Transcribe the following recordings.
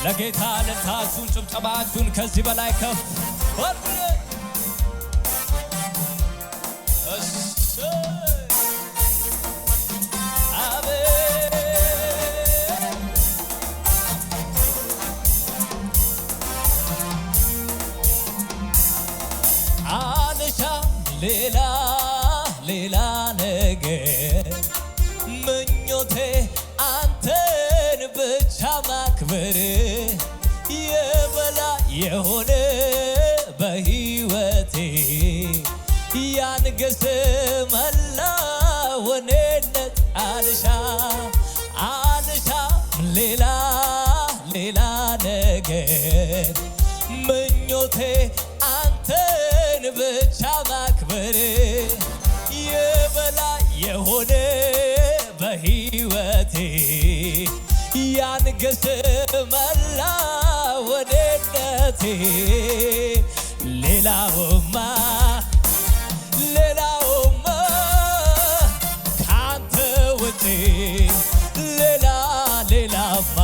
ለጌታ ለታሱን ጭብጨባችሁን ከዚህ በላይ ከፍ ሌላ ሌላ ነገር ምኞቴ አንተን ብቻ ማክበር የበላይ የሆነ በሕይወቴ ያንገስ መላወኔነት አልሻም ሌላ ሌላ ነገር ምኞቴ አንተን ብቻ ማክበር የበላይ የሆነ በሕይወቴ ያንገስ መላወኔነቴ ሌላውማ ካንተ ውጪ ሌላማ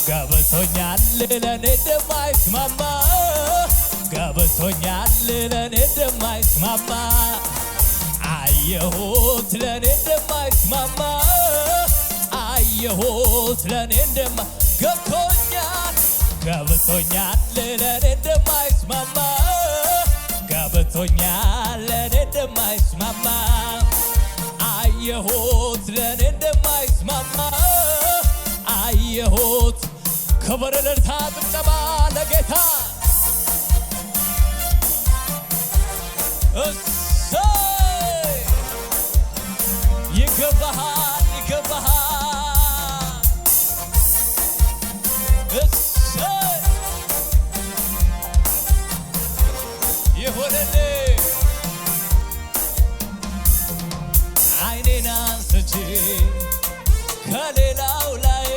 ገብቶኛል ለኔ እንደማይስማማ ገብቶኛል ለኔ እንደማይስማማ አየሁት ለኔ እንደማይስማማ አየሁት ለኔ ገብቶኛል ለኔ እንደማይስማማ ገብቶኛል ለኔ እንደማይስማማ አየሁት ለኔ እንደማይስማማ አየሁት ክብር ለጌታ ጭብጨባ ለጌታ ይገባሃል ይሁንልኝ ዓይኔን አንስቼ ከሌላው ላይ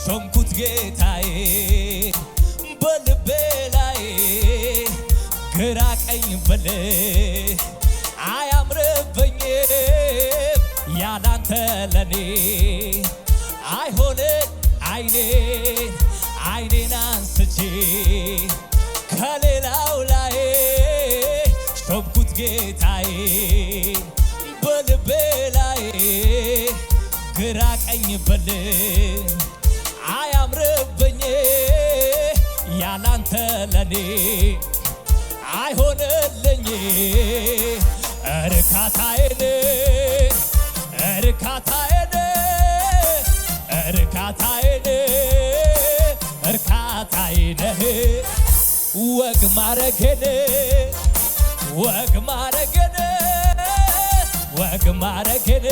ሾምኩት ጌታዬ በልቤ ላይ ግራ ቀኝ ብል አያምርብኝም ያላንተ ለኔ አይሆንም ዓይኔን አንስቼ ከሌላው ላይ ሾምኩት ጌታዬ በልቤ ላይ ግራ ቀኝ ብል አያምርብኝም ያላንተ ለኔ አይሆንልኝ እርካታዬን ወግ ማረጌን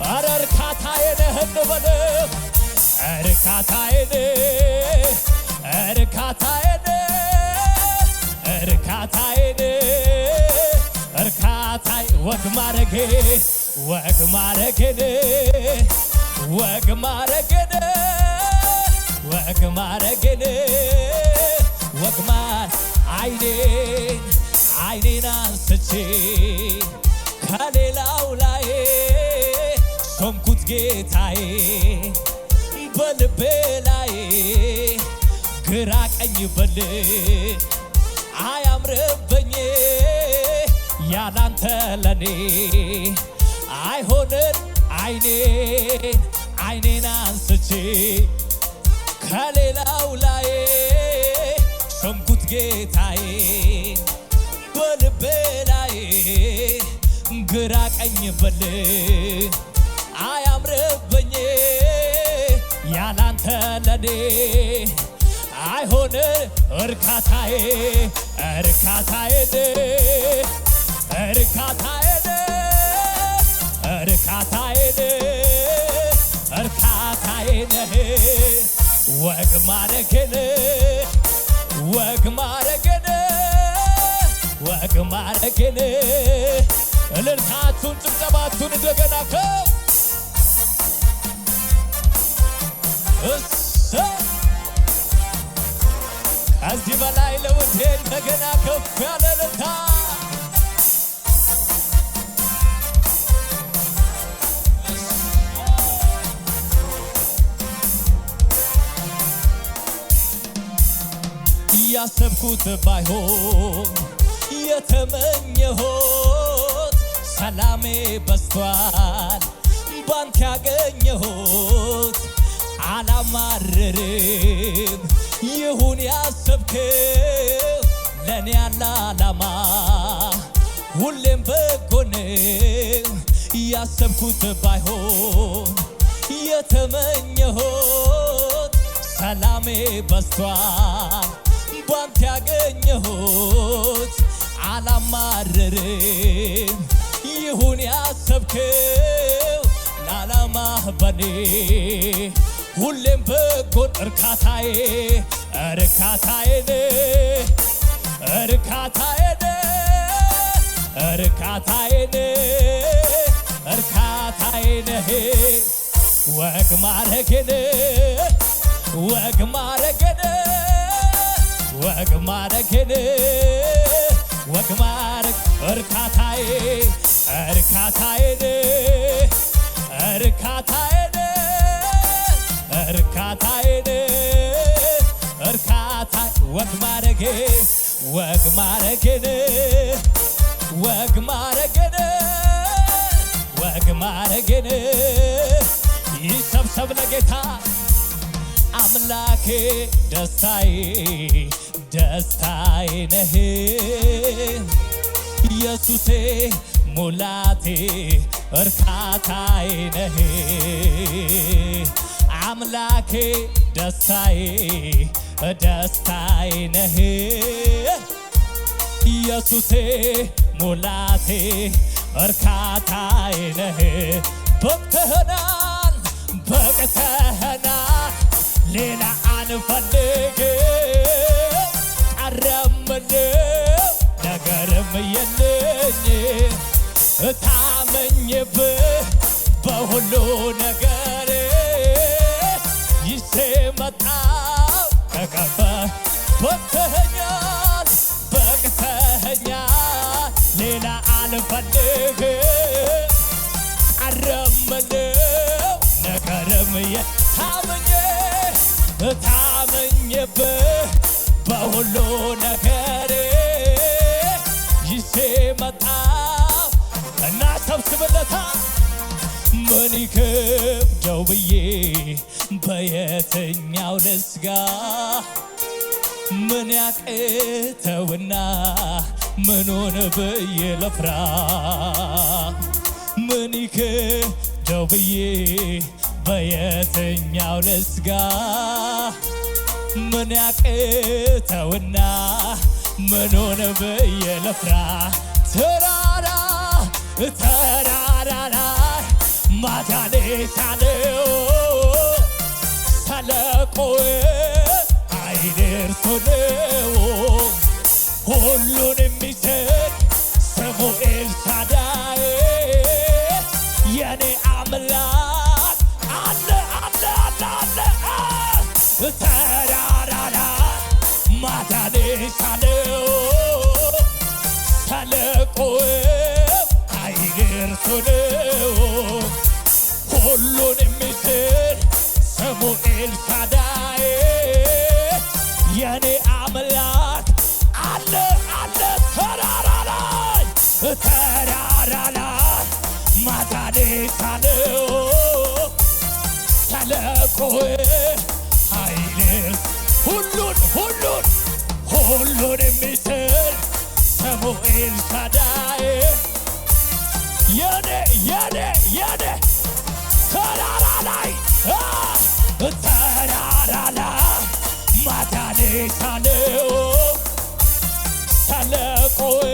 ኧረ እርካታዬን እንበለው እርካታዬ ወግ ማረጌን ዓይኔን አንስቼ ከሌላው ላይ ሾምኩት ጌታዬ በልቤ ላይ ግራ ቀኝ ብል አያምርብኝ ያላንተ ለኔ አይሆንም ዓይኔን አንስቼ ከሌላው ላይ ሾምኩት ጌታዬ በልቤ ላይ ግራ ቀኝ ብል አያምርብኝ ያላንተ ለኔ አይሆንም እርካታዬን ወግ ማረጌን እልልታችሁን ጭብጨባችሁን እንደገና ከዚህ በላይ ለውዴ እንደገና ከፍ ያለ እልልታ ያሰብኩት ባይሆን የተመኘሁት ሰላሜ በስቷል ባንተ ያገኘሁት አላማርርም ይሁን ያሰብከው ለኔ ያለ ዓላማ ሁሌም በጎ ነው ያሰብኩት ባይሆን የተመኘሁት ሰላሜ በስቷል ባንተ ያገኘሁት አላማርርም ይሁን ያሰብከው ለዓላማህ በኔ ሁሌም በጎ እርካታዬ እርካታዬ እርካታዬ እርካታዬ እርካታዬ ወግ ማረጌን ወግ ማረጌን ወግ ማረጌን ወግ ማረግ እርካታዬ እርካታዬ እርካታዬ እርካታዬ እርካታ ወግ ማረጌ ወግ ማረጌን ወግ ማረጌን ወግ ማረጌን ይሰብሰብ ለጌታ አምላኬ ደስታዬ ደስታዬ ነህ ኢየሱሴ ሙላቴ እርካታዬ ነህ አምላኬ ደስታዬ ደስታዬ ነህ ኢየሱሴ ሙላቴ እርካታዬ ነህ በቅተኸናል በቅተኸናል ሌላ አንፈልግም ቀረምነው ነገርም የለኝ እታመኝብህ በሁሉ ነገር ይዤ መጣሁ ከከበህ በቅተኸኛል በቅተኸኛል ሌላ አልፈልግም ቀረምነው ነገርም ታመኝብህ በሁሉ ነገር ይዤ መጣሁ እና ሰብስብለታ ምን ይከብደው ብዬ በየትኛው ልስጋ ምን ያቅተውና ምኑን ብዬ ልፍራ ምን ይከብደው ብዬ በየትኛው ልስጋ ምን ያቅተውና ምኑን ብዬ ልፍራ ተራራ ላይ ማዳኔ ሳለው ሰለቆዬ አይደርሶ ነው ሁሉን የሚሰጥ ስሙ ኤልሻዳይ የኔ አምላክ አለ አለ አለ አለ ተራራ ላይ ማዳኔ ሳለው ሰለቆዬ አይደርሶ ነው ሁሉን የሚችል ስሙ ኤልሻዳይ የኔ አምላክ አለ አለ ተራራ ላይ ማዳኔ ሳለው ሰለቆዬ ኃይል ሁሉን የሚችል ስሙ ኤልሻዳይ የኔ ተራራ ላይ ማዳኔ ሳለው ሰለቆዬ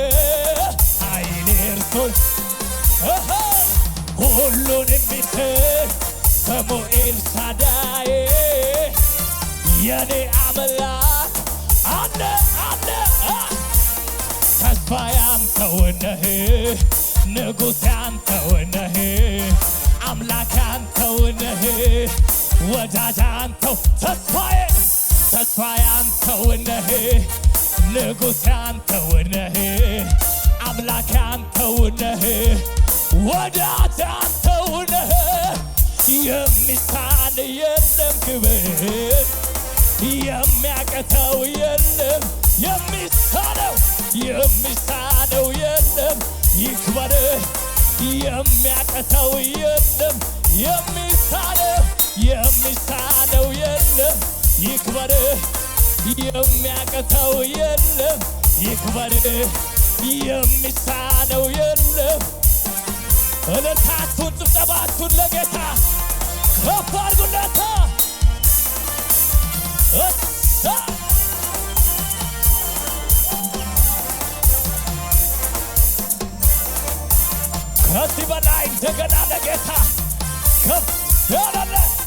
ኃይል እርሱን ሁሉን የሚችል ስሙ ኤልሻዳይ የኔ አምላክ አለ ተስፋዬ አንተው ነህ ንጉሴ አንተው ነህ አምላክ አንተው ነህ ወዳጅ አንተው ተስፋዬ አንተው ነህ ንጉሴ አንተው ነህ አምላክ አንተው ነህ ወዳጅ አንተው ነህ የሚሳን የለም ክብር የሚያቅተው የለም የሚሳነው የለም ይክበር የሚያቅተው የለም የሚሳነው የለም ይክበር የሚያቅተው የለም ይክበር የሚሳነው የለም። እልልታችሁን ጭብጨባችሁን ለጌታ ከፍ አድርጉለት። ከዚህ በላይ እንደገና ለጌታ ከፍ ያለለት